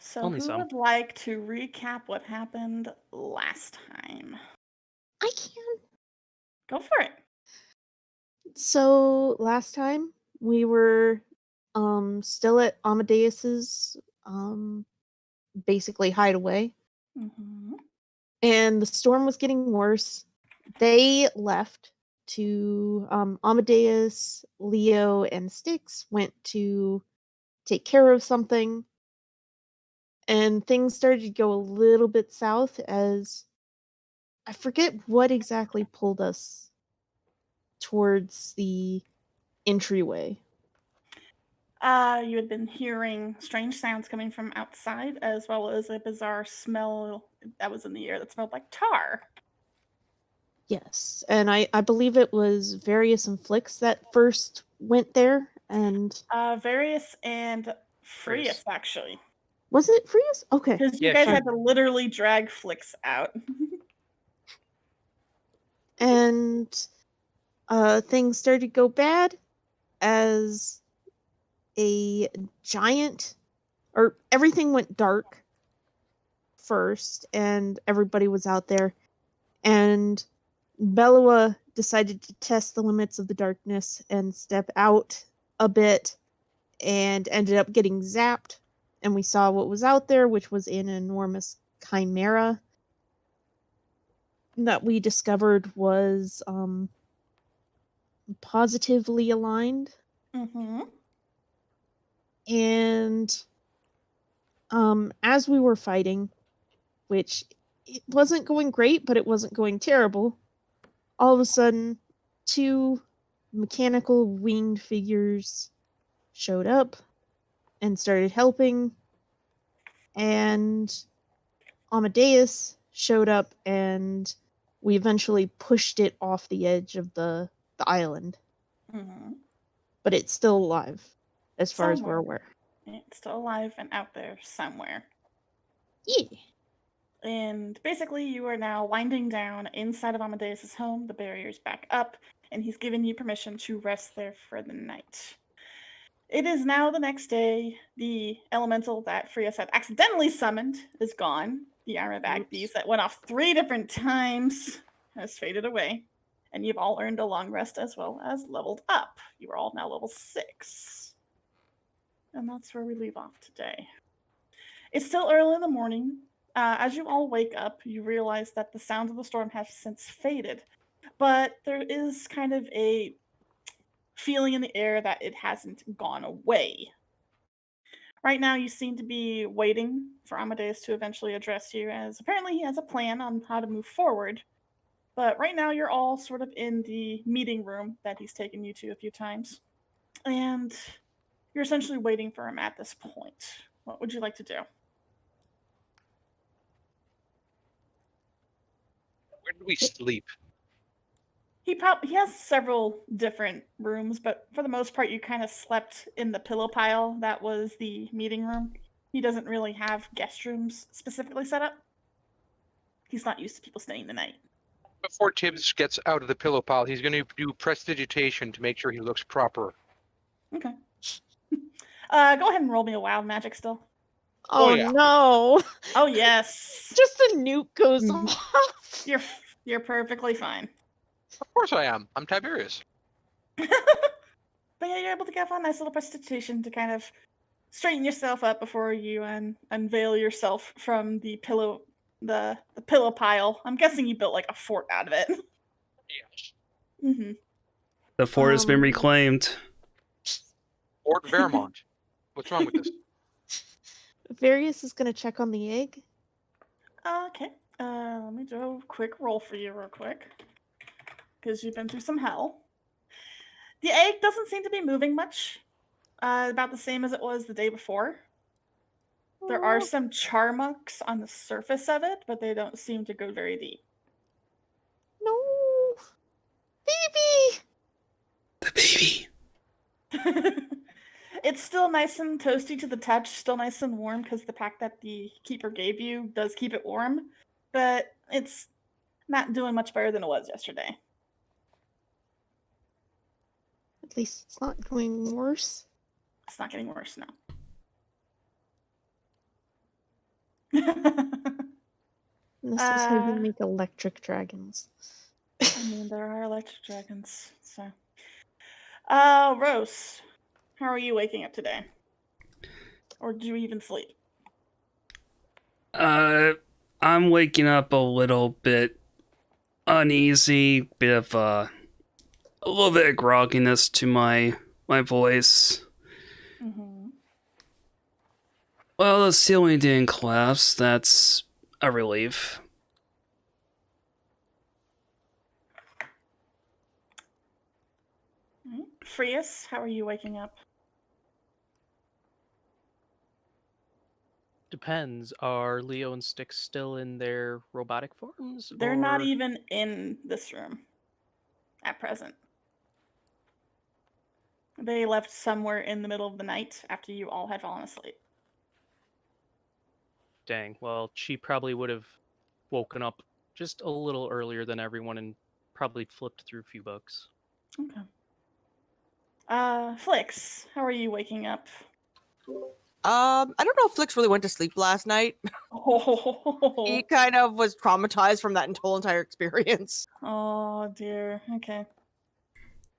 So Only who some. would like to recap what happened last time? I can. Go for it. So last time we were still at Amadeus's basically hideaway, Mm-hmm. and the storm was getting worse. They left to Amadeus, Leo, and Styx went to take care of something, and things started to go a little bit south as I forget what exactly pulled us towards the entryway. You had been hearing strange sounds coming from outside, as well as a bizarre smell that was in the air that smelled like tar. Yes, and I believe it was Various and Flix that first went there, and Various and Frius. Frius, actually. was it Frias? Okay. Because you Yeah, guys sure. had to literally drag Flix out. And things started to go bad as a giant, or everything went dark first, and everybody was out there, and Bellowa decided to test the limits of the darkness and step out a bit and ended up getting zapped, and we saw what was out there, which was an enormous chimera that we discovered was positively aligned. Mm-hmm. And as we were fighting, which it wasn't going great, but it wasn't going terrible, all of a sudden, two mechanical winged figures showed up and started helping, and Amadeus showed up, and we eventually pushed it off the edge of the island. Mm-hmm. But it's still alive, as far as we're Somewhere. aware. It's still alive and out there somewhere. Yeah. And basically, you are now winding down inside of Amadeus' home. The barrier's back up, and he's given you permission to rest there for the night. It is now the next day. The elemental that Frias had accidentally summoned is gone. The armor bag beast that went off 3 different times has faded away. And you've all earned a long rest as well as leveled up. You are all now level 6. And that's where we leave off today. It's still early in the morning. As you all wake up, you realize that the sounds of the storm have since faded, but there is kind of a feeling in the air that it hasn't gone away. Right now, you seem to be waiting for Amadeus to eventually address you, as apparently he has a plan on how to move forward. But right now, you're all sort of in the meeting room that he's taken you to a few times, and you're essentially waiting for him at this point. What would you like to do? Where did we sleep? He has several different rooms, but for the most part, you kind of slept in the pillow pile that was the meeting room. He doesn't really have guest rooms specifically set up. He's not used to people staying the night. Before Tibbs gets out of the pillow pile, he's going to do prestidigitation to make sure he looks proper. Okay. Go ahead and roll me a wild magic still. Oh, yeah. no. Oh yes. Just a nuke goes Mhm. off. You're perfectly fine. Of course I am. I'm Tiberius. But yeah, you're able to get a nice little presentation to kind of straighten yourself up before you unveil yourself from the pillow pile. I'm guessing you built like a fort out of it. Yes. Mm-hmm. The fort has been reclaimed. Fort Vermont. What's wrong with this? Various is going to check on the egg. Okay. Let me do a quick roll for you real quick. Because you've been through some hell. The egg doesn't seem to be moving much. About the same as it was the day before. There are some char marks on the surface of it, but they don't seem to go very deep. No. Baby. The baby. It's still nice and toasty to the touch, still nice and warm because the pack that the keeper gave you does keep it warm, but it's not doing much better than it was yesterday. At least it's not going worse. It's not getting worse now. This is how you Uh, make electric dragons. I mean, there are electric dragons, so. Rose, how are you waking up today? Or do you even sleep? I'm waking up a little bit uneasy, bit of a little bit of grogginess to my voice. Mm-hmm. Well, the ceiling didn't collapse. That's a relief. Frias, how are you waking up? Depends. Are Leo and Styx still in their robotic forms? They're not or- even in this room at present. They left somewhere in the middle of the night after you all had fallen asleep. Dang. Well, she probably would have woken up just a little earlier than everyone and probably flipped through a few books. Okay. Flix, how are you waking up? I don't know if Flix really went to sleep last night. He kind of was traumatized from that whole entire experience. Oh dear. Okay.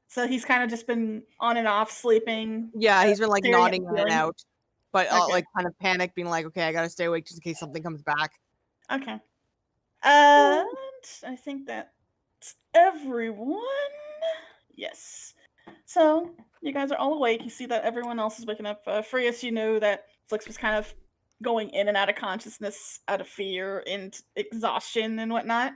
So he's kind of just been on and off sleeping. Yeah, he's been like staring at nodding the in and ceiling? out, but Okay. like kind of panicked, being like, "Okay, I gotta stay awake just in case something comes back." Okay. And I think that's everyone. Yes. So you guys are all awake. You see that everyone else is waking up. Frias, you know that Flix was kind of going in and out of consciousness out of fear and exhaustion and whatnot.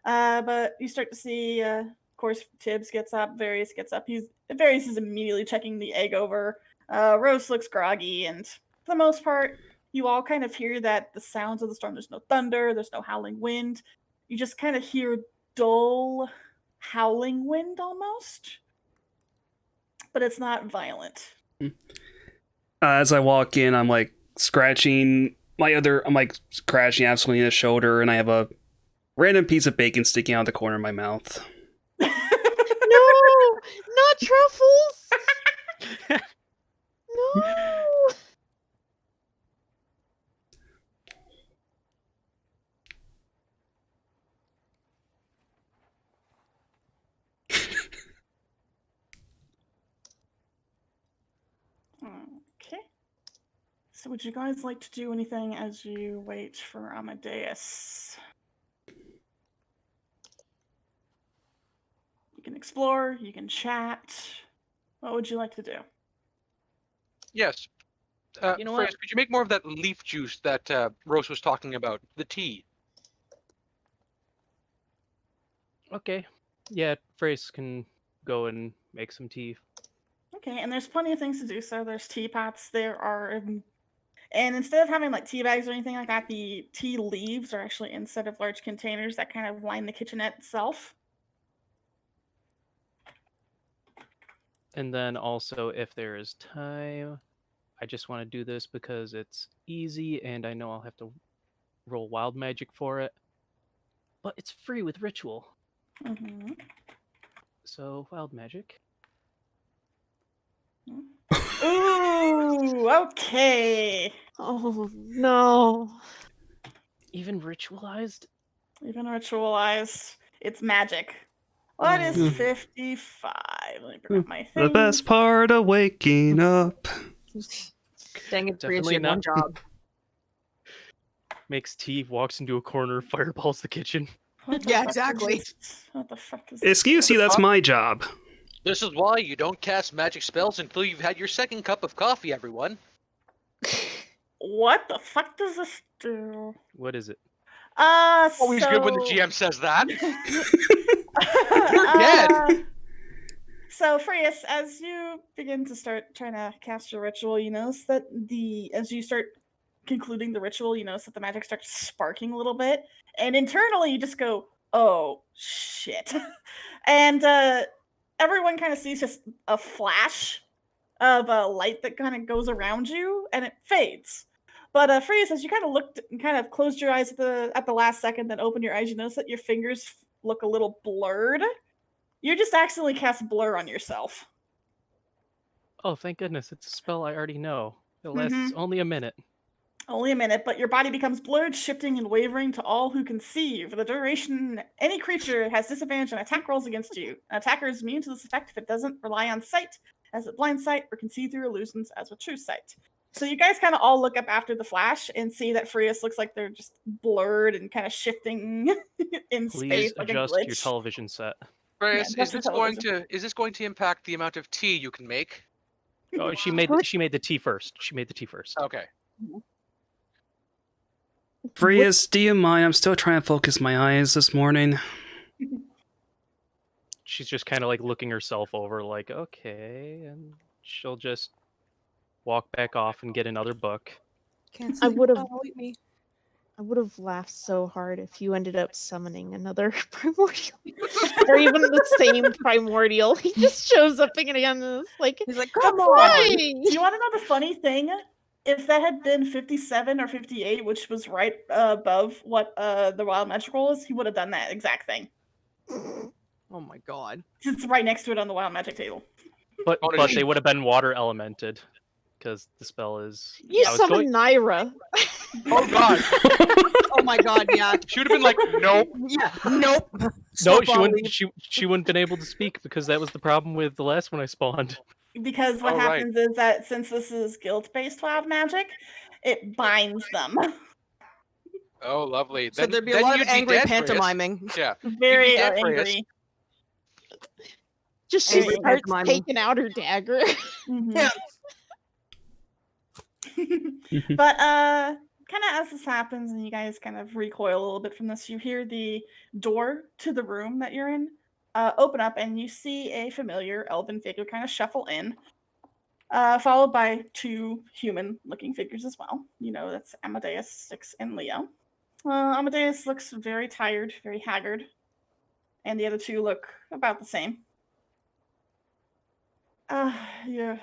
But you start to see, of course, Tibbs gets up, Various gets up. Various is immediately checking the egg over. Rose looks groggy, and for the most part, you all kind of hear that the sounds of the storm. There's no thunder, there's no howling wind. You just kind of hear dull howling wind almost, but it's not violent. As I walk in, I'm like scratching I'm like scratching absolutely the shoulder, and I have a random piece of bacon sticking out the corner of my mouth. No, not truffles. No. Okay. So would you guys like to do anything as you wait for Amadeus? You can explore, you can chat. What would you like to do? Yes. You know Freya, what? could you make more of that leaf juice that Rose was talking about? The tea. Okay. Yeah, Frace can go and make some tea. Okay, and there's plenty of things to do. So there's teapots. There are, and instead of having like tea bags or anything like that, the tea leaves are actually inside of large containers that kind of line the kitchenette itself. And then also, if there is time, I just want to do this because it's easy and I know I'll have to roll wild magic for it. But it's free with ritual. Mm-hmm. So, wild magic. Ooh, okay. Oh no. Even ritualized? Even ritualized. It's magic. What is Mm. 55? Let me bring up my The thing. best part of waking up. Dang it, Prius, Definitely you had one not. job. Makes tea, walks into a corner, fireballs the kitchen. What the Yeah, fuck is exactly. this? What the fuck is this? Excuse you, that's my job. This is why you don't cast magic spells until you've had your second cup of coffee, everyone. What the fuck does this do? What is it? Always good when the GM says that. You're dead. So, Frias, as you begin to start trying to cast your ritual, you notice that as you start concluding the ritual, you notice that the magic starts sparking a little bit, and internally you just go, "Oh shit!" And everyone kind of sees just a flash of a light that kind of goes around you, and it fades. But Frias, as you kind of looked and kind of closed your eyes at the last second, then opened your eyes, you notice that your fingers look a little blurred. You just accidentally cast blur on yourself. Oh, thank goodness, it's a spell I already know. It lasts only a minute. Only a minute, but your body becomes blurred, shifting and wavering to all who can see you. For the duration, any creature has disadvantage on attack rolls against you. An attacker is immune to this effect if it doesn't rely on sight, as with blind sight, or can see through illusions, as with true sight. So you guys kind of all look up after the flash and see that Frias looks like they're just blurred and kind of shifting in Please space like a adjust glitch. your television set. Reyes, that's the is this going to impact the amount of tea you can make? Oh, she made the tea first. She made the tea first. Okay. Frias, do you mind? I'm still trying to focus my eyes this morning. She's just kind of like looking herself over, like, okay, and she'll just walk back off and get another book. Can't I sleep. would've- Oh, eat me. I would have laughed so hard if you ended up summoning another primordial. Or even the same primordial. He just shows up again and it's like, He's like, Come come on. Do you want to know the funny thing? If that had been 57 or 58, which was right above what the wild magic roll is, he would have done that exact thing. Oh my god. It's right next to it on the wild magic table. But Oh, no, but she- they would have been water elemented, because the spell is. you I was summoned Naira. Oh god. Oh my god, yeah. She would have been like, nope. Yeah. Nope. No, Swap she on wouldn't. leave. She wouldn't been able to speak because that was the problem with the last one I spawned. Because what Oh, right. happens is that since this is guild-based wild magic, it binds them. Oh, lovely. So Then, there'd be a then lot of you'd be angry dead, Reyes. pantomiming. Yeah. Very dead, Reyes. angry. Just Hey, she starts pantomiming. taking out her dagger. Mhm. Yeah. But kind of as this happens and you guys kind of recoil a little bit from this, you hear the door to the room that you're in open up and you see a familiar elven figure kind of shuffle in, followed by two human looking figures as well. You know, that's Amadeus, Styx, and Leo. Amadeus looks very tired, very haggard, and the other two look about the same. You're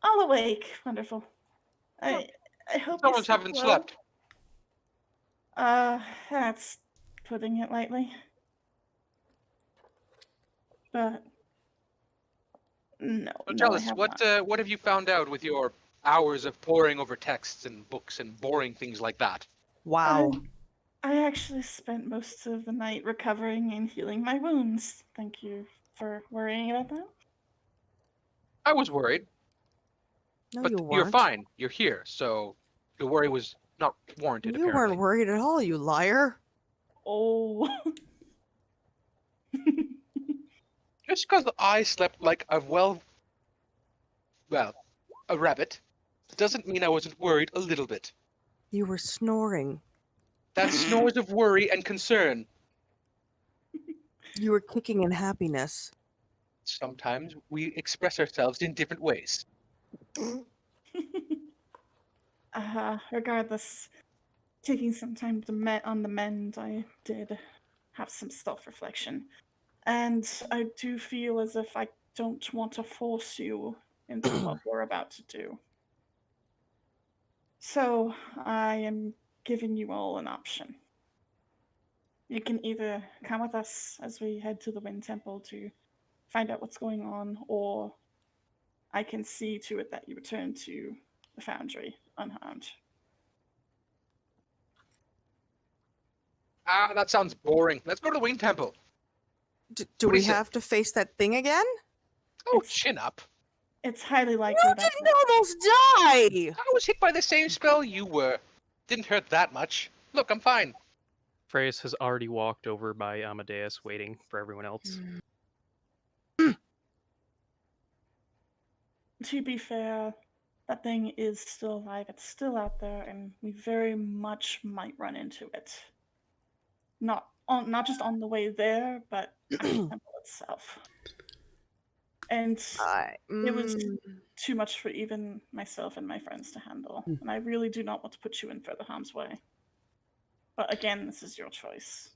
all awake. Wonderful. I hope you Someone's haven't well. slept. That's putting it lightly. But no. So no, tell I us, have what not. what have you found out with your hours of poring over texts and books and boring things like that? Wow. I actually spent most of the night recovering and healing my wounds. Thank you for worrying about that. I was worried, No, but you you're weren't. fine. You're here, so the worry was not warranted. You apparently. weren't worried at all, you liar. Oh. Just because I slept like a a rabbit, doesn't mean I wasn't worried a little bit. You were snoring. That's snores of worry and concern. You were kicking in happiness. Sometimes we express ourselves in different ways. Regardless, taking some time to on the mend, I did have some self-reflection. And I do feel as if I don't want to force you into what we're about to do. So I am giving you all an option. You can either come with us as we head to the Wind Temple to find out what's going on, or I can see to it that you return to the Foundry unharmed. That sounds boring. Let's go to the Wing Temple. Do What do we you say? have to face that thing again? Oh, It's- chin up. It's highly likely You that didn't almost die! I was hit by the same spell you were. Didn't hurt that much. Look, I'm fine. Freys has already walked over by Amadeus, waiting for everyone else. to be fair, that thing is still alive. It's still out there, and we very much might run into it. Not just on the way there, but at the temple itself. And it was too much for even myself and my friends to handle, and I really do not want to put you in further harm's way. But again, this is your choice.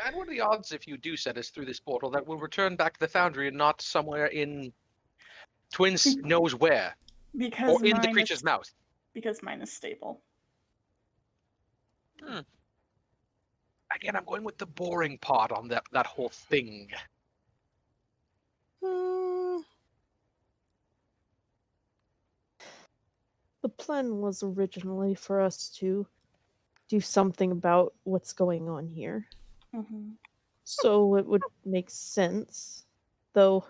And what are the odds if you do set us through this portal that we'll return back to the Foundry and not somewhere in Twins knows where? Because Or in the mine creature's is, mouth? Because mine is stable. Again, I'm going with the boring part on that whole thing. The plan was originally for us to do something about what's going on here. Mm-hmm. So it would make sense, though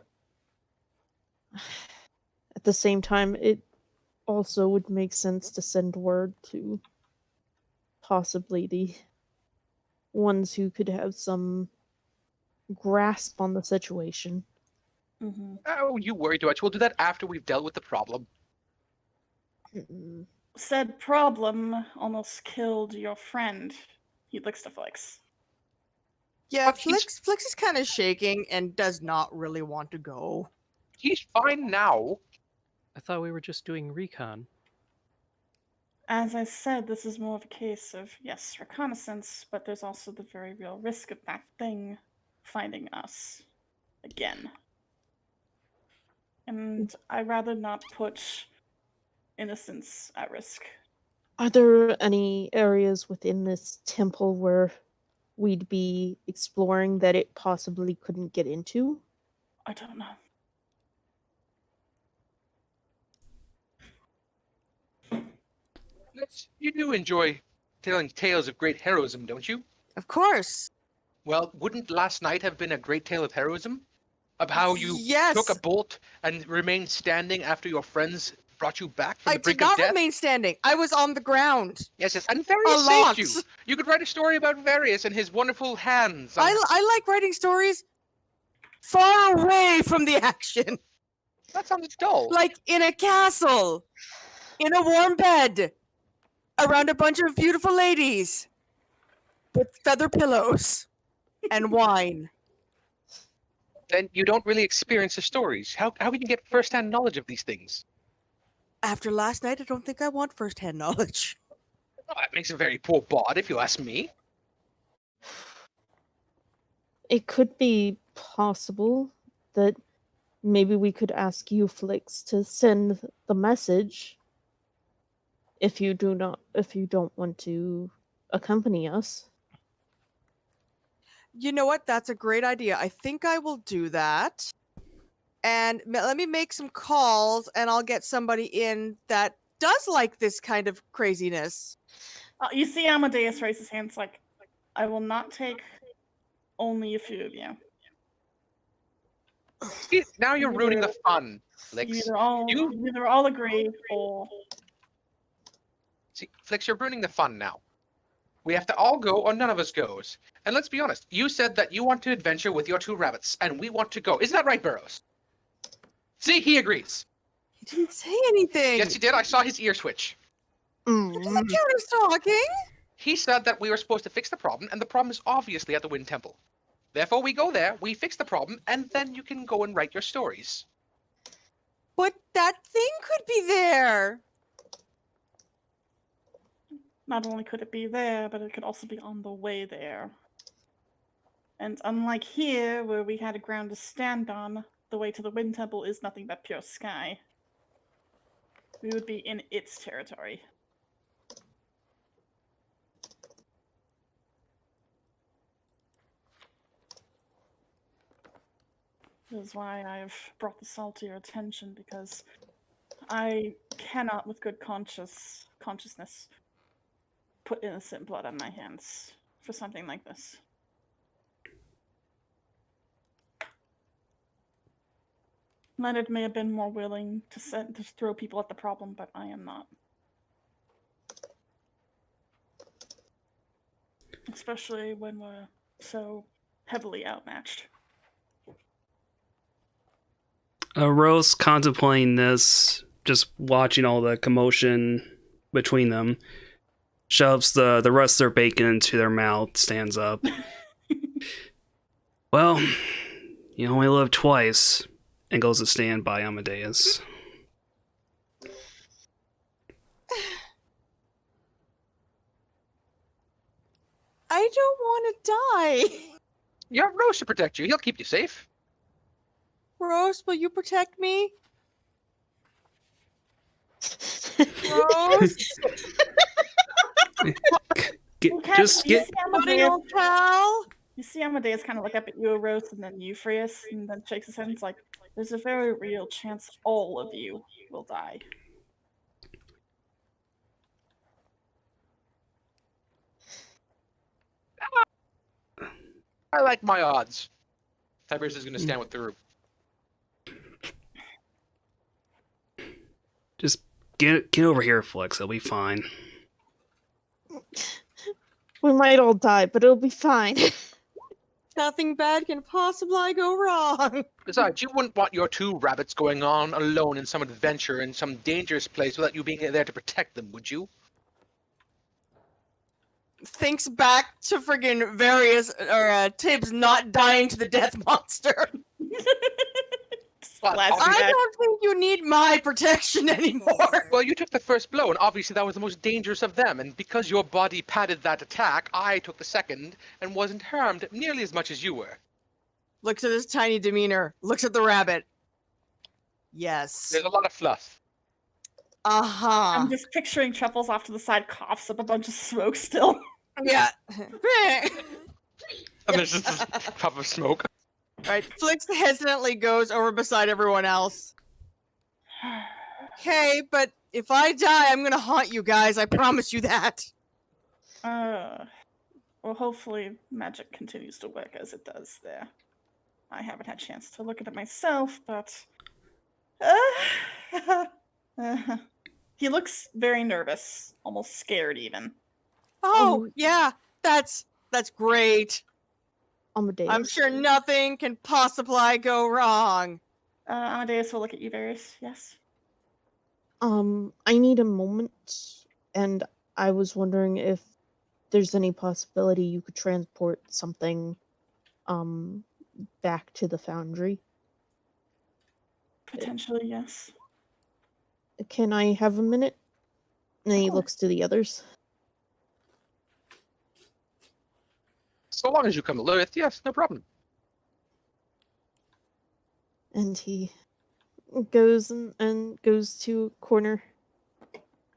at the same time, it also would make sense to send word to possibly the ones who could have some grasp on the situation. Mm-hmm. Oh, you worry too much. We'll do that after we've dealt with the problem. Said problem almost killed your friend. He licks to Flex. Yeah, But he's- Flix is kind of shaking and does not really want to go. He's fine now. I thought we were just doing recon. As I said, this is more of a case of, yes, reconnaissance, but there's also the very real risk of that thing finding us again. And I'd rather not put innocents at risk. Are there any areas within this temple where we'd be exploring that it possibly couldn't get into? I don't know. You do enjoy telling tales of great heroism, don't you? Of course. Well, wouldn't last night have been a great tale of heroism? Of how you Yes. took a bolt and remained standing after your friends brought you back from I the brink did of not death? remain standing. I was on the ground. Yes, and Various A lot. saved you. You could write a story about Various and his wonderful hands. I like writing stories far away from the action. That sounds dull. Like in a castle, in a warm bed, around a bunch of beautiful ladies with feather pillows and wine. Then you don't really experience the stories. How can you get first-hand knowledge of these things? After last night, I don't think I want first-hand knowledge. Oh, that makes a very poor bard, if you ask me. It could be possible that maybe we could ask you, Flix, to send the message if you don't want to accompany us. You know what? That's a great idea. I think I will do that. And let me make some calls, and I'll get somebody in that does like this kind of craziness. You see Amadeus raise his hands like, I will not take only a few of you. See, now you're ruining the fun, Flix. You either all agree or... See, Flix, you're ruining the fun now. We have to all go or none of us goes. And let's be honest, you said that you want to adventure with your 2 rabbits, and we want to go. Isn't that right, Burrows? See, he agrees. He didn't say anything. Yes, he did. I saw his ear switch. Doesn't count as talking. He said that we were supposed to fix the problem, and the problem is obviously at the Wind Temple. Therefore, we go there, we fix the problem, and then you can go and write your stories. But that thing could be there. Not only could it be there, but it could also be on the way there. And unlike here, where we had a ground to stand on, the way to the Wind Temple is nothing but pure sky. We would be in its territory. This is why I've brought this all to your attention, because I cannot, with good consciousness, put innocent blood on my hands for something like this. Leonard may have been more willing to throw people at the problem, but I am not. Especially when we're so heavily outmatched. Rose, contemplating this, just watching all the commotion between them, shoves the rest of their bacon into their mouth, stands up. Well, you only live twice, and goes to stand by Amadeus. I don't want to die. You have Rose to protect you. He'll keep you safe. Rose, will you protect me? Rose, buddy, old pal. You see Amadeus kind of look up at you, Rose, and then Euphraeus, and then shakes his head and is like, there's a very real chance all of you will die. I like my odds. Tiberius is going to stand with the group. Just get over here, Flex. It'll be fine. We might all die, but it'll be fine. Nothing bad can possibly go wrong. Besides, you wouldn't want your 2 rabbits going on alone in some adventure in some dangerous place without you being there to protect them, would you? Thinks back to friggin' various Tibbs not dying to the death monster. Splash Well, you I back. don't think you need my protection anymore. Well, you took the first blow, and obviously that was the most dangerous of them, and because your body padded that attack, I took the second and wasn't harmed nearly as much as you were. Looks at his tiny demeanor. Looks at the rabbit. Yes. There's a lot of fluff. Uh-huh. I'm just picturing Truffles off to the side, coughs up a bunch of smoke still. Yeah. And there's just this puff of smoke. Right. Flix hesitantly goes over beside everyone else. Okay, but if I die, I'm gonna haunt you guys. I promise you that. Well, hopefully magic continues to work as it does there. I haven't had a chance to look at it myself, but... he looks very nervous, almost scared even. Oh, yeah. That's great. Amadeus. I'm sure nothing can possibly go wrong. Amadeus will look at you, Varys. Yes? I need a moment, and I was wondering if there's any possibility you could transport something, back to the Foundry. Potentially, yes. Can I have a minute? And then he course. looks to the others. So long as you come with, yes, no problem. And he goes and goes to a corner,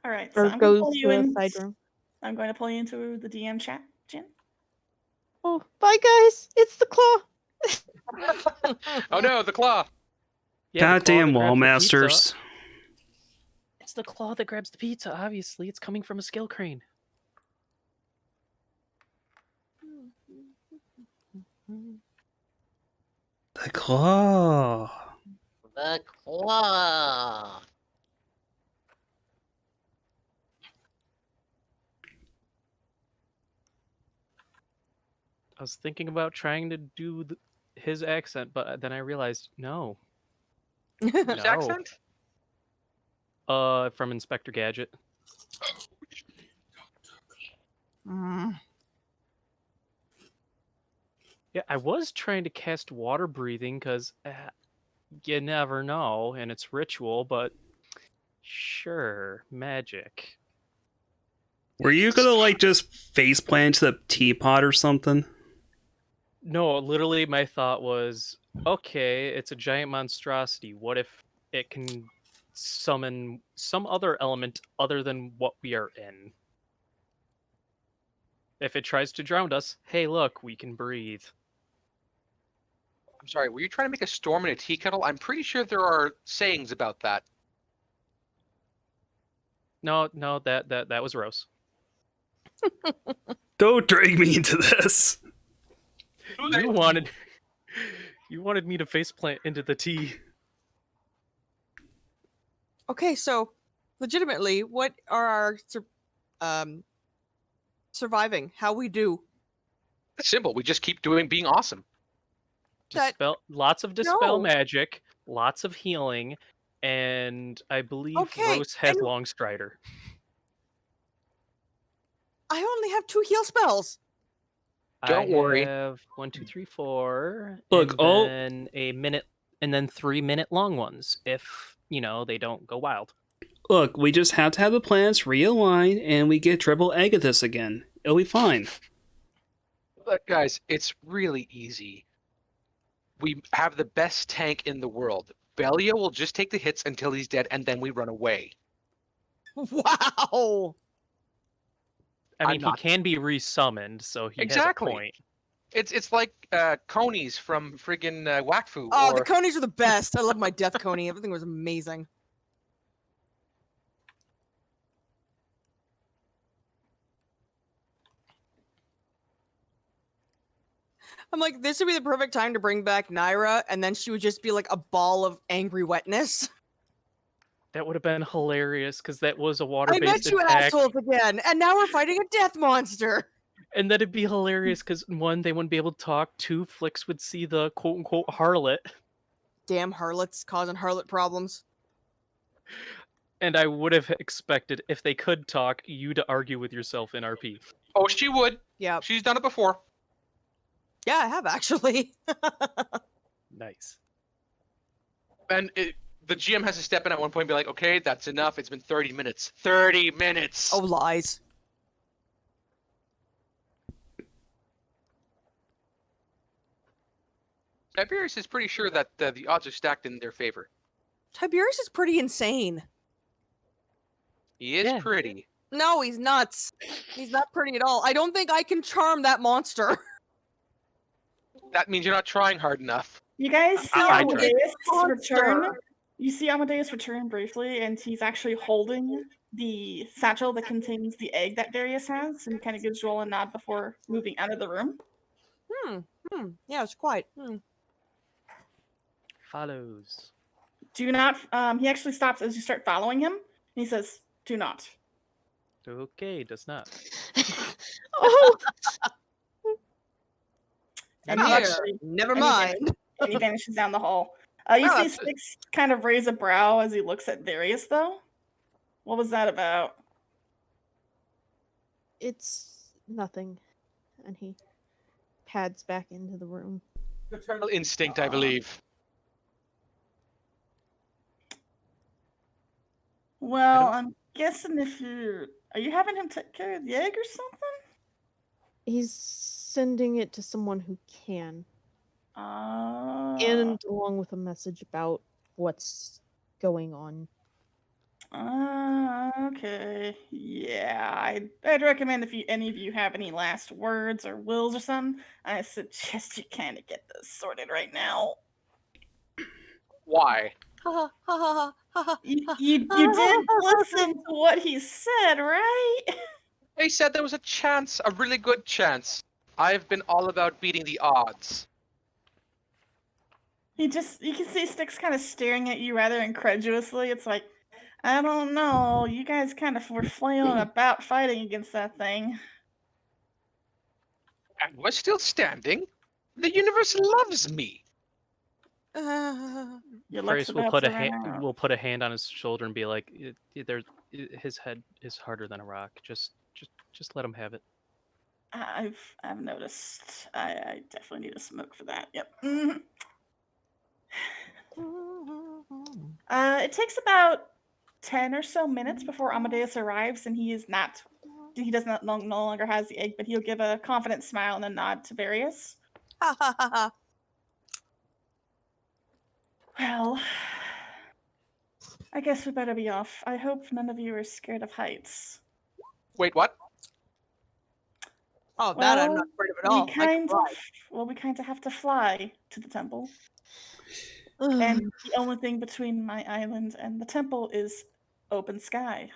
All right, so or I'm going to goes pull you to a in. side room. I'm going to pull you into the DM chat, Jin. Oh, bye guys! It's the claw! Oh no, the claw! Yeah, the claw Goddamn that wall grabs the pizza. masters. It's the claw that grabs the pizza, obviously. It's coming from a skill crane. The claw. The claw. I was thinking about trying to do his accent, but then I realized, no. Whose No. accent? From Inspector Gadget. Mm. Yeah, I was trying to cast water breathing because you never know, and it's ritual, but sure, magic. Were you gonna like just face plant to the teapot or something? No, literally, my thought was, okay, it's a giant monstrosity. What if it can summon some other element other than what we are in? If it tries to drown us, hey, look, we can breathe. I'm sorry, were you trying to make a storm in a tea kettle? I'm pretty sure there are sayings about that. No, that was Rose. Don't drag me into this. You wanted me to faceplant into the tea. Okay, so legitimately, what are our surviving? How we do? It's simple. We just keep being awesome. Lots of dispel No. magic, lots of healing, and I believe Okay, Rose has and- Long Strider. I only have 2 heal spells. Don't worry. I have 1, 2, 3, 4. Look, and all- then a minute, and then 3-minute long ones if they don't go wild. Look, we just have to have the planets realign and we get triple Agathis again. It'll be fine. But guys, it's really easy. We have the best tank in the world. Belia will just take the hits until he's dead, and then we run away. Wow. I I'm mean, he not- can be resummoned, so he Exactly. has a point. It's like conies from friggin' Wakfu. Oh, or... the conies are the best. I love my death coney. Everything was amazing. I'm like, this would be the perfect time to bring back Naira, and then she would just be like a ball of angry wetness. That would have been hilarious because that was a I water-based met you attack. assholes again, and now we're fighting a death monster. And that'd be hilarious because one, they wouldn't be able to talk. Two, Flix would see the quote-unquote harlot. Damn harlots causing harlot problems. And I would have expected, if they could talk, you to argue with yourself in RP. Oh, she would. Yeah, She's done it before. yeah, I have actually. Nice. And the GM has to step in at one point and be like, okay, that's enough. It's been 30 minutes. 30 minutes! Oh, lies. Tiberius is pretty sure that the odds are stacked in their favor. Tiberius is pretty insane. He is Yeah. pretty. No, he's nuts. He's not pretty at all. I don't think I can charm that monster. That means you're not trying hard enough. You guys see I tried. Amadeus Monster. return. You see Amadeus return briefly, and he's actually holding the satchel that contains the egg that Darius has, and he kind of gives Joel a nod before moving out of the room. Yeah, it's quiet. Follows. Do not. He actually stops as you start following him, and he says, "Do not." Okay, does not. Oh, And he Here, actually never and he mind. and he vanishes down the hall. You Oh, see that's- Styx kind of raise a brow as he looks at Darius, though. What was that about? it's nothing. And he pads back into the room. Maternal instinct, I believe. Well, I'm guessing if are you having him take care of the egg or something? He's sending it to someone who can. And And along with a message about what's going on. okay. Yeah, I'd recommend if any of you have any last words or wills or something, I suggest you kind of get this sorted right now. Why? Ha ha ha ha ha. You did listen to what he said, right? They said there was a chance, a really good chance. I've been all about beating the odds. You can see Styx kind of staring at you rather incredulously. It's like, I don't know. You guys kind of were flailing about fighting against that thing. And we're still standing. The universe loves me. Your Price luck's will about put to a run hand out. will put a hand on his shoulder and be like, his head is harder than a rock. Just let him have it. I've noticed. I definitely need a smoke for that. Yep. Mhm. It takes about 10 or so minutes before Amadeus arrives, and he does not no longer has the egg, but he'll give a confident smile and a nod to Various. Ha ha ha ha. Well, I guess we better be off. I hope none of you are scared of heights. Wait, what? Oh, that I'm Well, not afraid of at all. I can fly. We kind of have to fly to the temple. And the only thing between my island and the temple is open sky.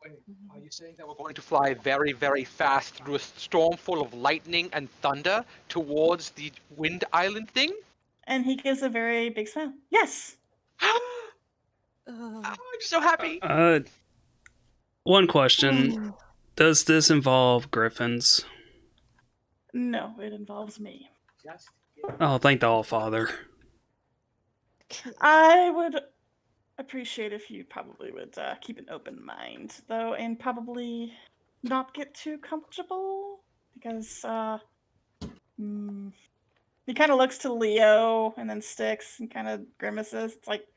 Wait, are you saying that we're going to fly very, very fast through a storm full of lightning and thunder towards the wind island thing? And he gives a very big smile. Yes! Oh, I'm so happy. One question. Does this involve griffins? No, it involves me. Oh, thank the All-Father. I would appreciate if you probably would keep an open mind, though, and probably not get too comfortable, because he kind of looks to Leo and then Styx and kind of grimaces. It's like,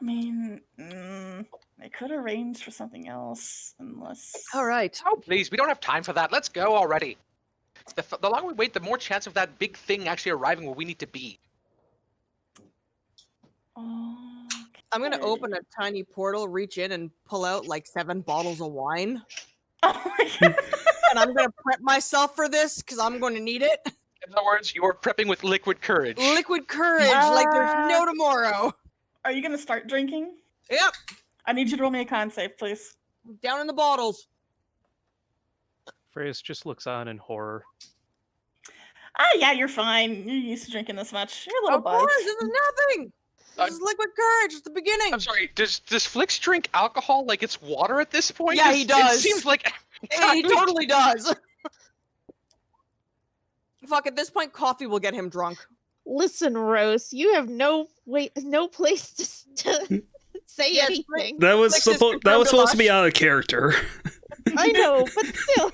I mean, I could arrange for something else, unless... All right. Oh, please, we don't have time for that. Let's go already. The longer we wait, the more chance of that big thing actually arriving where we need to be. I'm gonna open a tiny portal, reach in, and pull out like 7 bottles of wine. Oh my god! And I'm gonna prep myself for this because I'm going to need it. In other words, you are prepping with liquid courage. Liquid courage, like there's no tomorrow. Are you gonna start drinking? Yep, I need you to roll me a con save, please. down in the bottles. Freya's just looks on in horror. Yeah, you're fine. You're used to drinking this much. You're a little Of buzzed. course, this is nothing. This is liquid courage. It's the beginning. I'm sorry. Does Flix drink alcohol like it's water at this point? Yeah, he does. It seems like He totally does. Fuck, at this point, coffee will get him drunk. Listen, Rose, you have no place to say Yeah, anything. That was Flix is supposed to be out of character. I know, but still.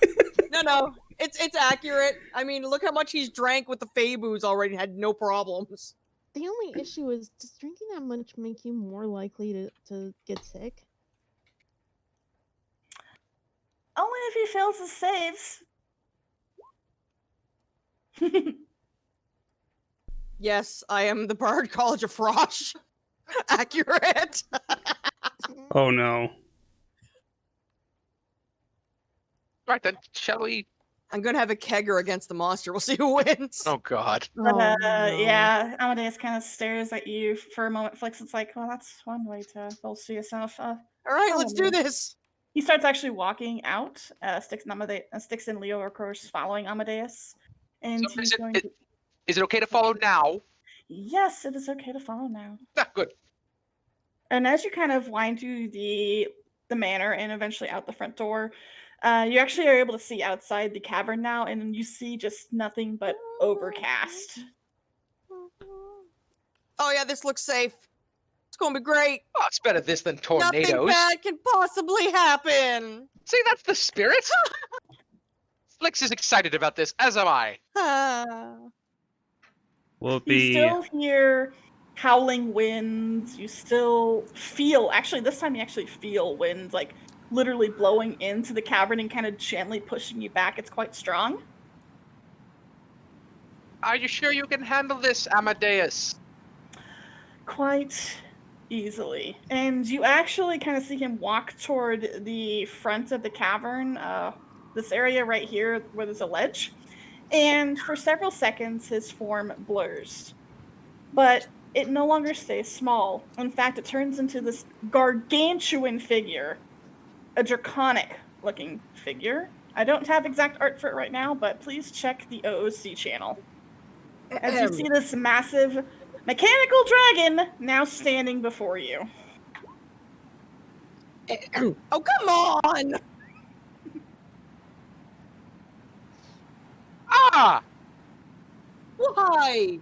No, it's accurate. I mean, look how much he's drank with the Fey booze already. Had no problems. The only issue is, does drinking that much make you more likely to get sick? Only if he fails his saves. Yes, I am the Bard College of Frosh. Accurate. Oh no. Right then, shall we? I'm gonna have a kegger against the monster. We'll see who wins. Oh God. But Oh, no. yeah, Amadeus kind of stares at you for a moment. Flix, it's like, well, that's one way to bolster yourself. All right, let's do Amadeus. this. He starts actually walking out. Styx and Leo are, of course, following Amadeus. And So he's going to... Is it okay to follow now? Yes, it is okay to follow now. Ah, good. And as you kind of wind through the manor and eventually out the front door, you actually are able to see outside the cavern now, and you see just nothing but overcast. Oh yeah, this looks safe. It's gonna be great. Oh, it's better this than Nothing tornadoes. bad can possibly happen. See, that's the spirit. Flix is excited about this, as am I. Will it You be? still hear howling winds. You still feel, actually, this time you actually feel winds, like literally blowing into the cavern and kind of gently pushing you back. It's quite strong. Are you sure you can handle this, Amadeus? Quite easily. And you actually kind of see him walk toward the front of the cavern, this area right here where there's a ledge. And for several seconds, his form blurs. But it no longer stays small. In fact, it turns into this gargantuan figure, a draconic-looking figure. I don't have exact art for it right now, but please check the OOC channel. As you see this massive mechanical dragon now standing before you. Oh, come on! Ah! Why?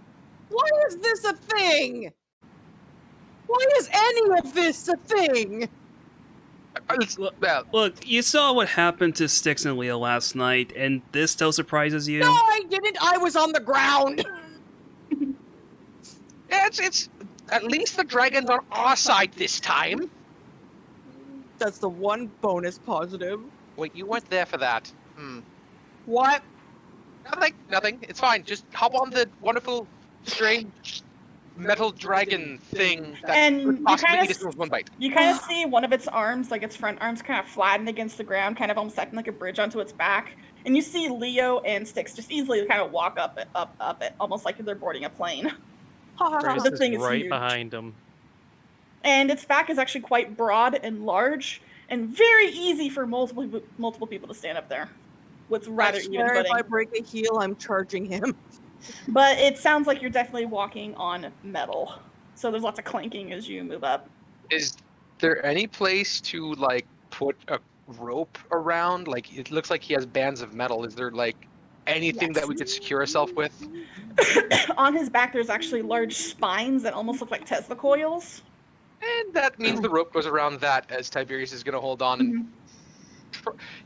Why is this a thing? Why is any of this a thing? Well, Look, you saw what happened to Styx and Leo last night, and this still surprises you? No, I didn't. I was on the ground. it's at least the dragon's on our side this time. That's the one bonus positive. Wait, you weren't there for that. What? Nothing. It's fine. Just hop on the wonderful, strange metal dragon thing that And could you possibly kinda eat us with one bite. You kind of see one of its arms, like its front arms, kind of flattened against the ground, kind of almost acting like a bridge onto its back. And you see Leo and Styx just easily kind of walk up it, almost like they're boarding a plane. Grace The is thing is right huge. behind him. And its back is actually quite broad and large, and very easy for multiple people to stand up there with rather I even swear if footing. I break a heel, I'm charging him. But it sounds like you're definitely walking on metal. So there's lots of clanking as you move up. Is there any place to like put a rope around? Like it looks like he has bands of metal. Is there like anything that we could secure ourselves with? On his back, there's actually large spines that almost look like Tesla coils. And that means the rope goes around that as Tiberius is going to hold on. And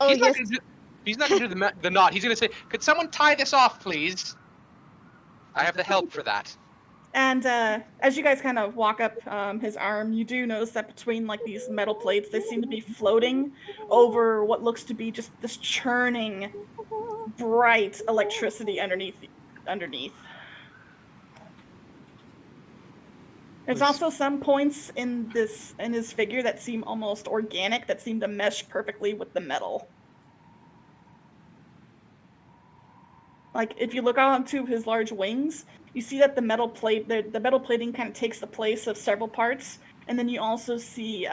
Oh, he's, yes. He's not going to do the knot. He's going to say, "Could someone tie this off, please? I have the help for that." And as you guys kind of walk up his arm, you do notice that between like these metal plates, they seem to be floating over what looks to be just this churning, bright electricity underneath. There's also some points in his figure that seem almost organic, that seem to mesh perfectly with the metal. Like if you look onto his large wings, you see that the metal plating kind of takes the place of several parts, and then you also see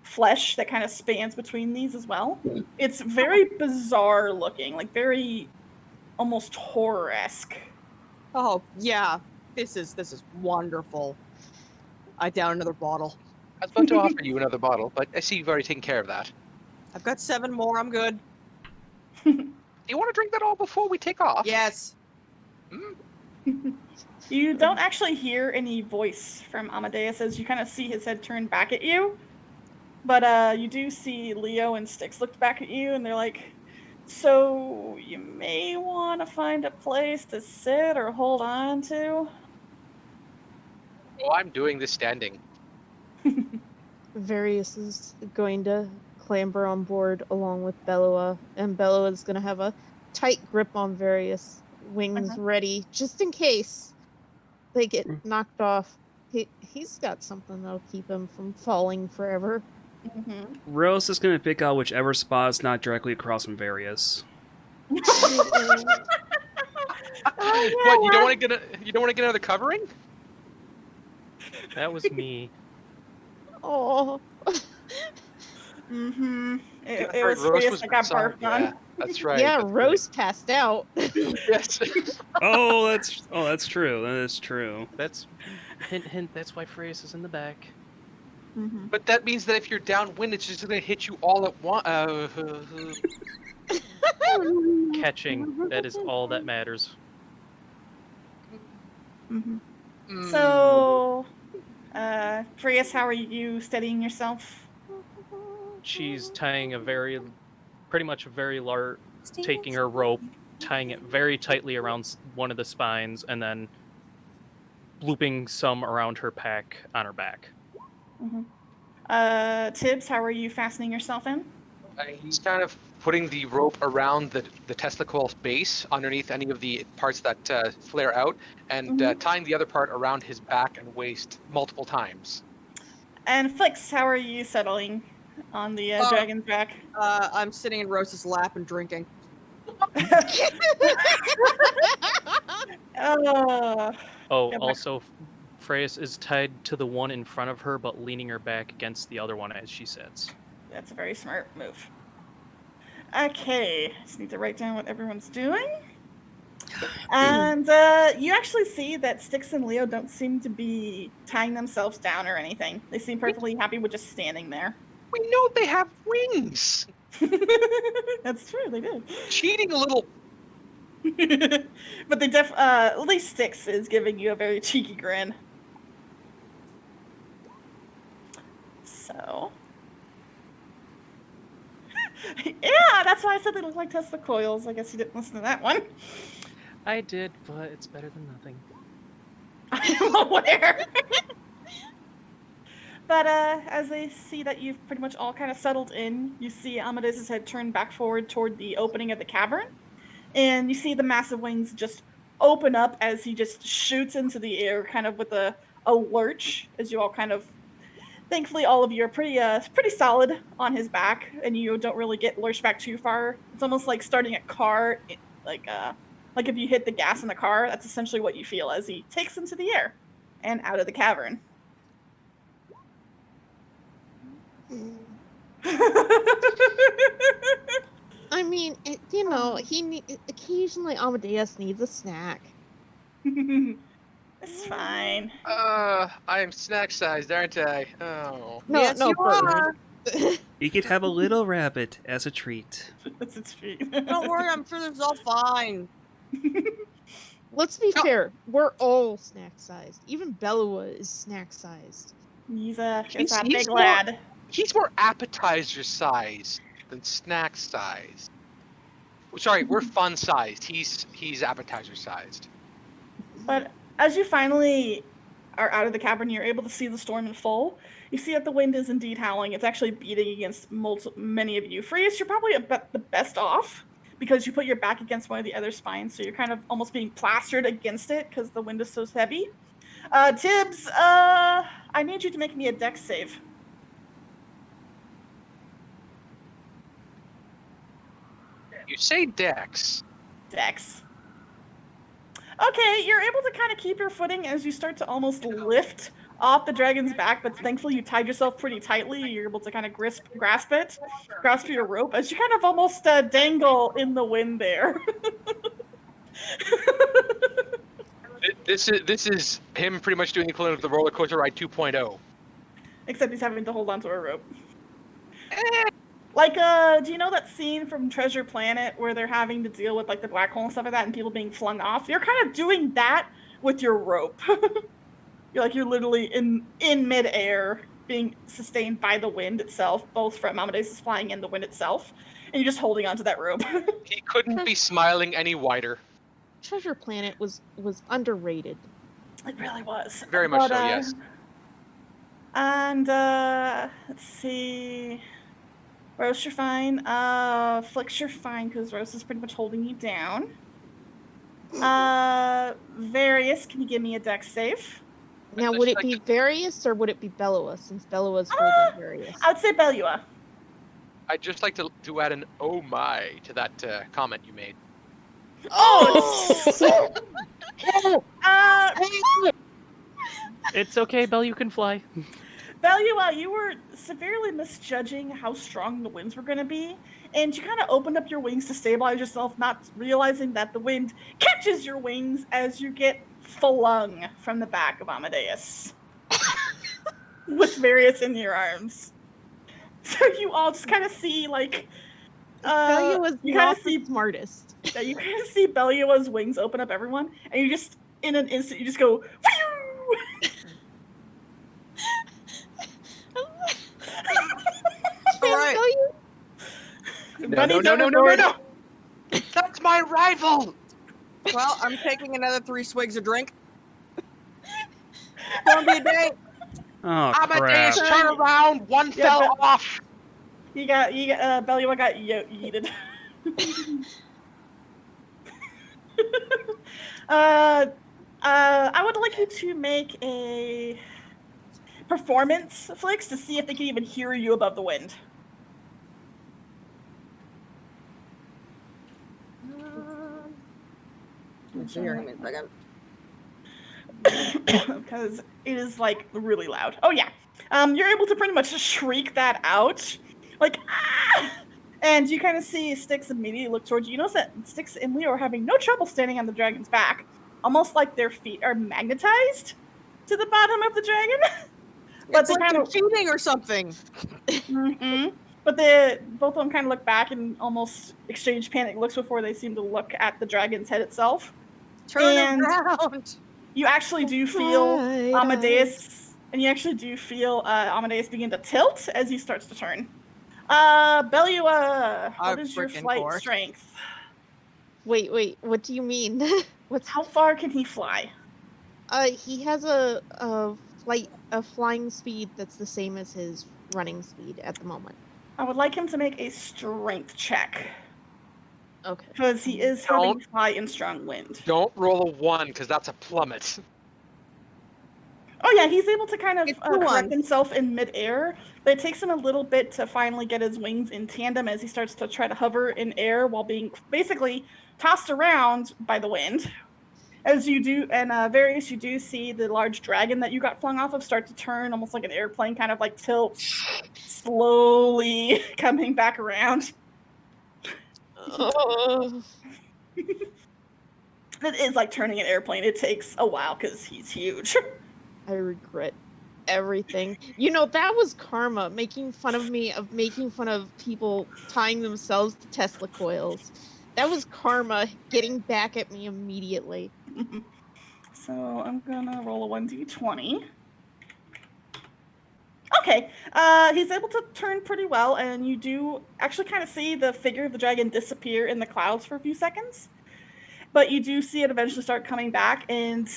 flesh that kind of spans between these as well. It's very bizarre looking, like very almost horror-esque. Oh yeah, this is wonderful. I down another bottle. I was about to offer you another bottle, but I see you've already taken care of that. I've got 7 more. I'm good. Do you want to drink that all before we take off? Yes. You don't actually hear any voice from Amadeus as you kind of see his head turn back at you. But you do see Leo and Styx look back at you, and they're like, so you may want to find a place to sit or hold on to. Oh, I'm doing this standing. Various is going to clamber on board along with Belloa, and Belloa is going to have a tight grip on Various, wings ready, just in case they get knocked off. He's got something that'll keep him from falling forever. Rose is gonna pick out whichever spot is not directly across from Various. Oh, What, you don't want to get another covering? That was me. Oh, It was Rose that got barfed on. Yeah, that's right. yeah, that's Rose passed out. right. Yes. That's true. That is true. That's hint. That's why Freya's is in the back. But that means that if you're downwind, it's just going to hit you all at once. Catching. That is all that matters. So, Frias, how are you steadying yourself? She's tying pretty much a very large, taking her rope, tying it very tightly around one of the spines, and then looping some around her pack on her back. Tibbs, how are you fastening yourself in? He's kind of putting the rope around the testicle base underneath any of the parts that flare out, and tying the other part around his back and waist multiple times. And Flix, how are you settling on the dragon's back? I'm sitting in Rose's lap and drinking. Also, Freyas is tied to the one in front of her, but leaning her back against the other one as she sits. That's a very smart move. Okay, just need to write down what everyone's doing. And you actually see that Styx and Leo don't seem to be tying themselves down or anything. They seem perfectly happy with just standing there. We know they have wings. That's true, they do. Cheating a little. But they at least Styx is giving you a very cheeky grin. So. Yeah, that's why I said they look like Tesla coils. I guess you didn't listen to that one. I did, but it's better than nothing. I'm aware. But as they see that you've pretty much all kind of settled in, you see Amadeus' head turn back forward toward the opening of the cavern. And you see the massive wings just open up as he just shoots into the air, kind of with a lurch, as you all kind of... Thankfully, all of you are pretty solid on his back, and you don't really get lurched back too far. It's almost like starting a car, like if you hit the gas in the car, that's essentially what you feel as he takes into the air and out of the cavern. I mean, occasionally Amadeus needs a snack. It's fine. I'm snack sized, aren't I? Oh. No, yes, no, you are. You could have a little rabbit as a treat. That's a treat. Don't worry, I'm sure this is all fine. Let's be fair. We're all snack sized. Even Belloa is snack sized. He's a He's big more- lad. He's more appetizer size than snack size. Sorry, we're fun sized. He's appetizer sized. But as you finally are out of the cavern, you're able to see the storm in full. You see that the wind is indeed howling. It's actually beating against many of you. Freas, you're probably the best off because you put your back against one of the other spines, so you're kind of almost being plastered against it because the wind is so heavy. Tibbs, I need you to make me a dex save. You say Dex. Dex. Okay, you're able to kind of keep your footing as you start to almost lift off the dragon's back, but thankfully you tied yourself pretty tightly. You're able to kind of grasp your rope as you kind of almost dangle in the wind there. This is him pretty much doing the equivalent of the roller coaster ride 2.0. Except he's having to hold onto a rope. Like, do you know that scene from Treasure Planet where they're having to deal with like the black hole and stuff like that, and people being flung off? You're kind of doing that with your rope. You're literally in midair, being sustained by the wind itself, both from Amadeus flying and the wind itself, and you're just holding onto that rope. He couldn't be smiling any wider. Treasure Planet was underrated. It really was. Very much so, yes. And let's see. Rose, you're fine. Flix, you're fine because Rose is pretty much holding you down. Various, can you give me a dex save? Now, would it be Various or would it be Bellua, since Bellua's holding Various? I would say Bellua. I'd just like to add an oh my to that comment you made. Oh! It's okay, Belle, you can fly. Bellua, you were severely misjudging how strong the winds were going to be, and you kind of opened up your wings to stabilize yourself, not realizing that the wind catches your wings as you get flung from the back of Amadeus with Various in your arms. So you all just kind of see, like, Bellua's not the smartest. Yeah, you kind of see Bellua's wings open up everyone, and you just, in an instant, you just go, Phew! Alright. No. That's my rival! Well, I'm taking another 3 swigs of drink. Gonna be a day. Oh, Amadeus, crap. turn around! One fell off! Bellua got yeeted. I would like you to make a performance, Flix, to see if they can even hear you above the wind. Because it is like really loud. Oh yeah, you're able to pretty much shriek that out, like ah! And you kind of see Styx immediately look towards you. You notice that Styx and Leo are having no trouble standing on the dragon's back, almost like their feet are magnetized to the bottom of the dragon. But It's like they're cheating or something. Mm-hmm. But both of them kind of look back and almost exchange panic looks before they seem to look at the dragon's head itself. Turn around. You actually do feel Amadeus, and you actually do feel Amadeus begin to tilt as he starts to turn. Bellua, what is your flight strength? Wait, what do you mean? How far can he fly? He has a flying speed that's the same as his running speed at the moment. I would like him to make a strength check. Okay. Because he is having to fly in strong wind. Don't roll a 1, because that's a plummet. Oh yeah, he's able to kind of correct himself in midair, but it takes him a little bit to finally get his wings in tandem as he starts to try to hover in air while being basically tossed around by the wind. As you do, and Various, you do see the large dragon that you got flung off of start to turn almost like an airplane, kind of like tilt, slowly coming back around. It is like turning an airplane. It takes a while because he's huge. I regret everything. You know, that was karma making fun of me of making fun of people tying themselves to Tesla coils. That was karma getting back at me immediately. So I'm gonna roll a 1d20. Okay, he's able to turn pretty well, and you do actually kind of see the figure of the dragon disappear in the clouds for a few seconds. But you do see it eventually start coming back, and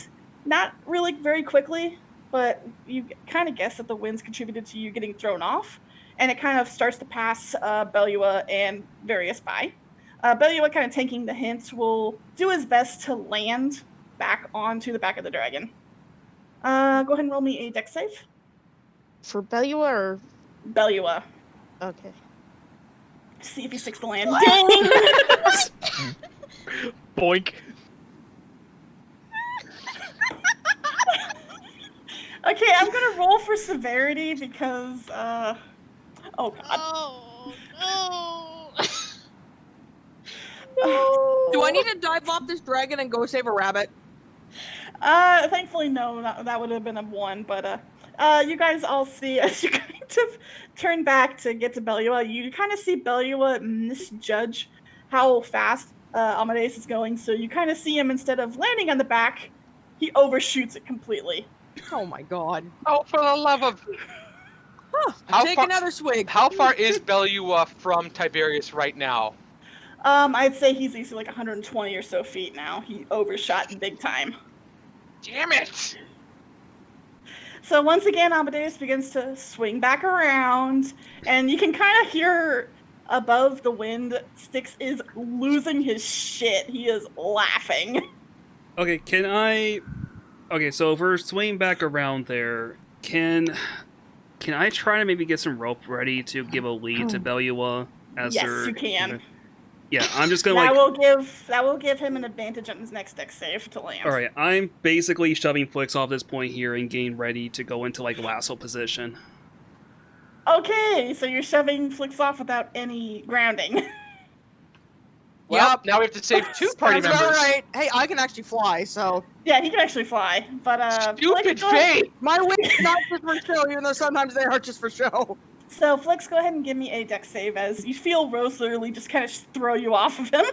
not really very quickly, but you kind of guess that the winds contributed to you getting thrown off, and it kind of starts to pass Bellua and Various by. Bellua, kind of taking the hint, will do his best to land back onto the back of the dragon. Go ahead and roll me a dex save. For Bellua or? Bellua. Okay. See if he sticks the land. Boink. Okay, I'm gonna roll for severity because, oh god. Oh, no. Do I I need to dive off this dragon and go save a rabbit? Thankfully, no. That would have been a 1, but you guys all see as you kind of turn back to get to Belua, you kind of see Belua misjudge how fast Amadeus is going. So you kind of see him, instead of landing on the back, he overshoots it completely. Oh my god. Oh, for the love of... Take another swig. How far is Belua from Tiberius right now? I'd say he's easily like 120 or so feet now. He overshot big time. Damn it! So once again, Amadeus begins to swing back around, and you can kind of hear above the wind, Styx is losing his shit. He is laughing. Okay, Okay, so if we're swinging back around there, can I try to maybe get some rope ready to give a lead to Belua? Yes, you can. Yeah, I'm just gonna that will give him an advantage on his next dex save to land. All right, I'm basically shoving Flix off this point here and getting ready to go into like lasso position. Okay, so you're shoving Flix off without any grounding. Well, now we have to save 2 party members. All right. Hey, I can actually fly, so. Yeah, he can actually fly, but Stupid fate! My wings are not just for show, even though sometimes they are just for show. So Flix, go ahead and give me a dex save as you feel Rose literally just kind of throw you off of him.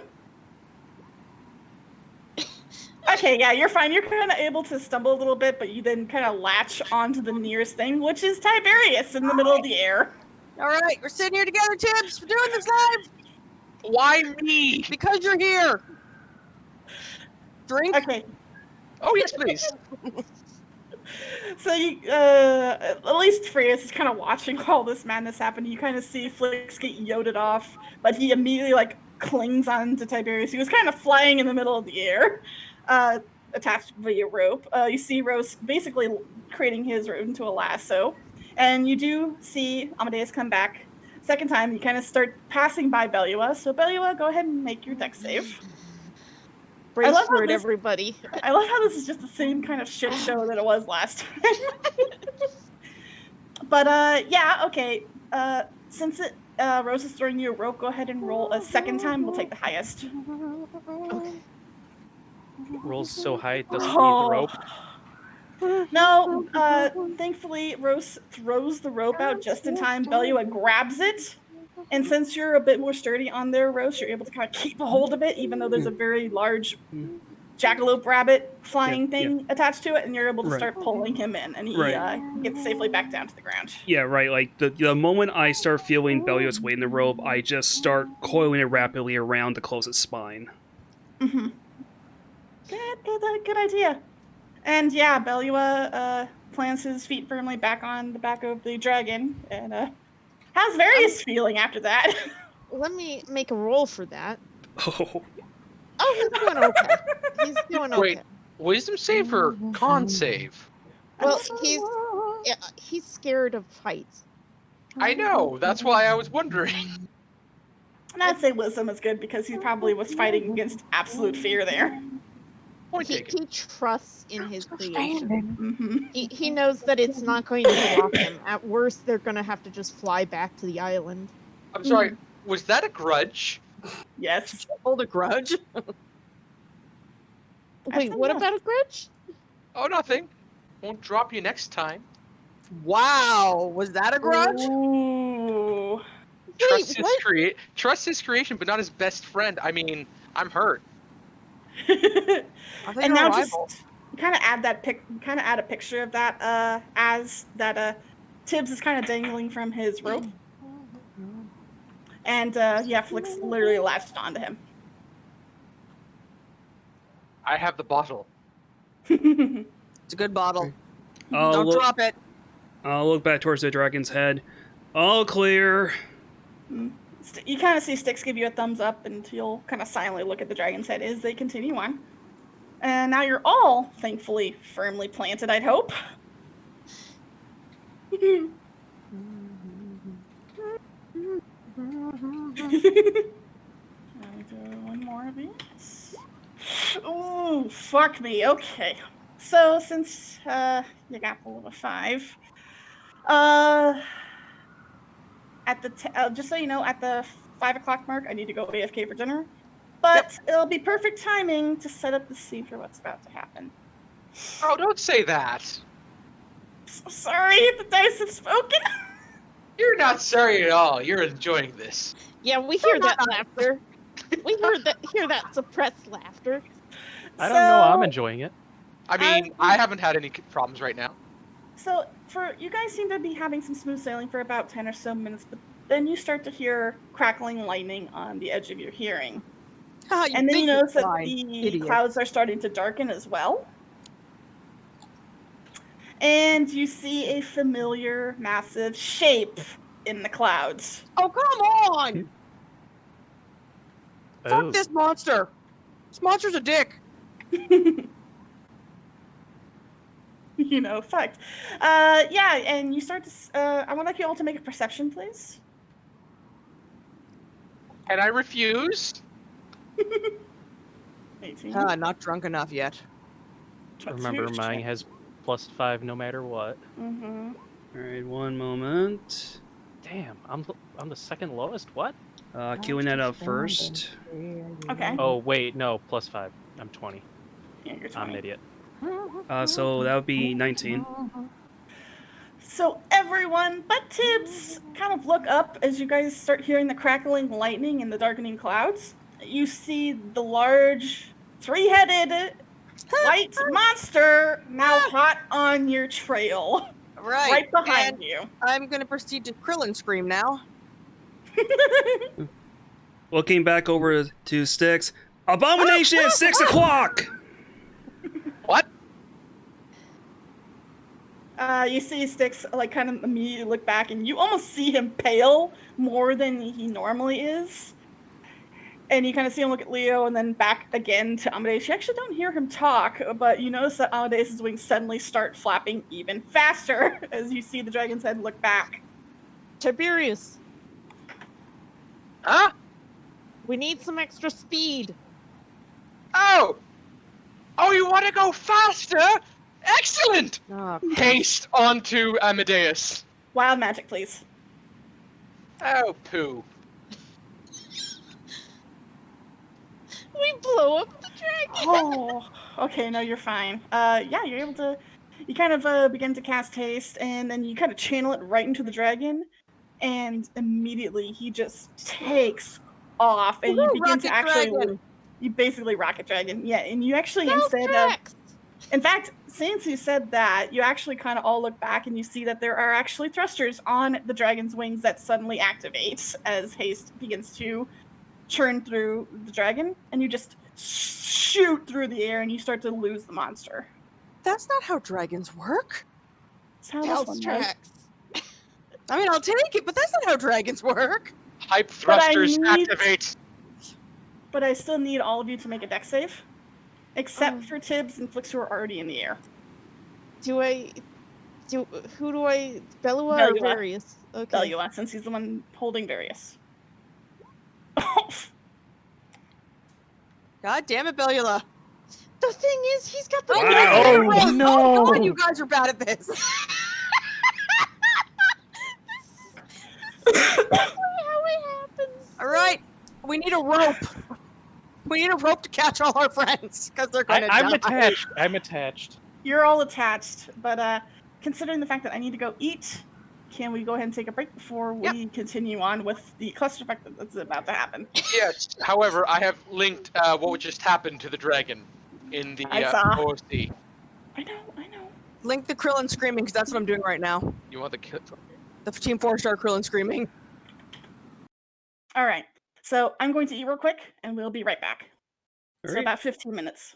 Okay, yeah, you're fine. You're kind of able to stumble a little bit, but you then kind of latch onto the nearest thing, which is Tiberius in the middle of the air. All right, we're sitting here together, Tibbs. We're doing this live. Why me? Because you're here. Drink. Okay. Oh, yes, please. So you, at least Freya's is kind of watching all this madness happen. You kind of see Flix get yoded off, but he immediately like clings on to Tiberius. He was kind of flying in the middle of the air, attached via rope. You see Rose basically creating his rope into a lasso, and you do see Amadeus come back. Second time, you kind of start passing by Belua. So Belua, go ahead and make your dex save. Brace for it, everybody. I love how this is just the same kind of shit show that it was last time. But yeah, okay. Since Rose is throwing you a rope, go ahead and roll a second time. We'll take the highest. Okay. Rolls so high it doesn't need the rope. No, thankfully Rose throws the rope out just in time. Belua grabs it, and since you're a bit more sturdy on there, Rose, you're able to kind of keep a hold of it, even though there's a very large jackalope rabbit flying thing attached to it, and you're able to start pulling him in, and he gets safely back down to the ground. Yeah, right. Like the moment I start feeling Belua's weight in the rope, I just start coiling it rapidly around the closest spine. Mm-hmm. Good idea. And yeah, Belua plants his feet firmly back on the back of the dragon, and how's Various feeling after that? Let me make a roll for that. Oh. Oh, he's doing okay. He's doing okay. Wait, wisdom save or con save? Well, he's scared of heights. I know, that's why I was wondering. And I'd say wisdom is good because he probably was fighting against absolute fear there. He trusts in his creation. Mm-hmm. He knows that it's not going to block him. At worst, they're going to have to just fly back to the island. I'm sorry, was that a grudge? Yes. Hold a grudge? Wait, what about a grudge? Oh, nothing. Won't drop you next time. Wow, was that a grudge? Ooh. Trust his creation, but not his best friend. I mean, I'm hurt. And now just kind of add a picture of that as that Tibbs is kind of dangling from his rope, and yeah, Flix literally latched onto him. I have the bottle. It's a good bottle. Don't drop it. I'll look back towards the dragon's head. All clear. You kind of see Styx give you a thumbs up, and you'll kind of silently look at the dragon's head as they continue on. And now you're all, thankfully, firmly planted, I'd hope. I'll do one more of these. Ooh, fuck me. Okay. So, since you got full of a 5, at the just so you know, at the 5 o'clock mark, I need to go AFK for dinner. but it'll be perfect timing to set up the scene for what's about to happen. Oh, don't say that. So sorry, the dice have spoken. You're not sorry at all. You're enjoying this. Yeah, we hear that laughter. We hear that suppressed laughter. I don't know. I'm So- enjoying it. I mean, I haven't had any problems right now. So, you guys seem to be having some smooth sailing for about 10 or so minutes, but then you start to hear crackling lightning on the edge of your hearing. And then you notice that the clouds are starting to darken as well. And you see a familiar, massive shape in the clouds. Oh, come on! Oh. Fuck this monster! This monster's a dick. You know, fucked. Yeah, and you start to. I would like you all to make a perception, please. And I refuse. 18. Not drunk enough yet. Remember, mine has +5 no matter what. Mm-hmm. All right, one moment. Damn, I'm the second lowest. What? Queuing that up first. Okay. Oh wait, no, +5. I'm 20. Yeah, you're 20. I'm an idiot. So that would be 19. So everyone but Tibbs kind of look up as you guys start hearing the crackling lightning and the darkening clouds. You see the large, three-headed white monster now hot on your trail. Right behind you. I'm gonna proceed to Krillin scream now. Looking back over to Styx. Abomination at 6 o'clock! What? You see Styx like kind of immediately look back, and you almost see him pale more than he normally is. And you kind of see him look at Leo and then back again to Amadeus. You actually don't hear him talk, but you notice that Amadeus' wings suddenly start flapping even faster as you see the dragon's head look back. Tiberius, Huh? we need some extra speed. Oh! Oh, you want to go faster? Excellent! Oh, Haste onto Amadeus. Wild magic, please. Oh, poo. We blow up the dragon. Oh, okay, no, you're fine. Yeah, you're able to. You kind of begin to cast haste, and then you kind of channel it right into the dragon, and immediately he just takes off, and you begin to actually. Dragon. You basically rocket dragon, yeah, and you actually Stealth instead of. tracks. In fact, since you said that, you actually kind of all look back and you see that there are actually thrusters on the dragon's wings that suddenly activate as haste begins to churn through the dragon, and you just shoot through the air and you start to lose the monster. That's not how dragons work. That's how this Stealth one works. tracks. I mean, I'll take it, but that's not how dragons work. Hype But I thrusters need- activate. But I still need all of you to make a dex save, except for Tibbs and Flix, who are already in the air. Who do I, Bellua or Bellua. Various? Okay. Bellua, since he's the one holding Various. God damn it, Bellula. The thing is, he's got the. Wow. Oh, no. God, you guys are bad at this. This is how it happens. All right, we need a rope. We need a rope to catch all our friends because they're gonna I'm die. attached. I'm attached. You're all attached, but considering the fact that I need to go eat, can we go ahead and take a break before we continue on with the clusterfuck that's about to happen? Yes. However, I have linked what just happened to the dragon in the I saw. OSD. I know. Link the Krillin screaming because that's what I'm doing right now. You want the kill? The Team 4-star Krillin screaming. All right. So I'm going to eat real quick, and we'll be right back. So Alright. about 15 minutes.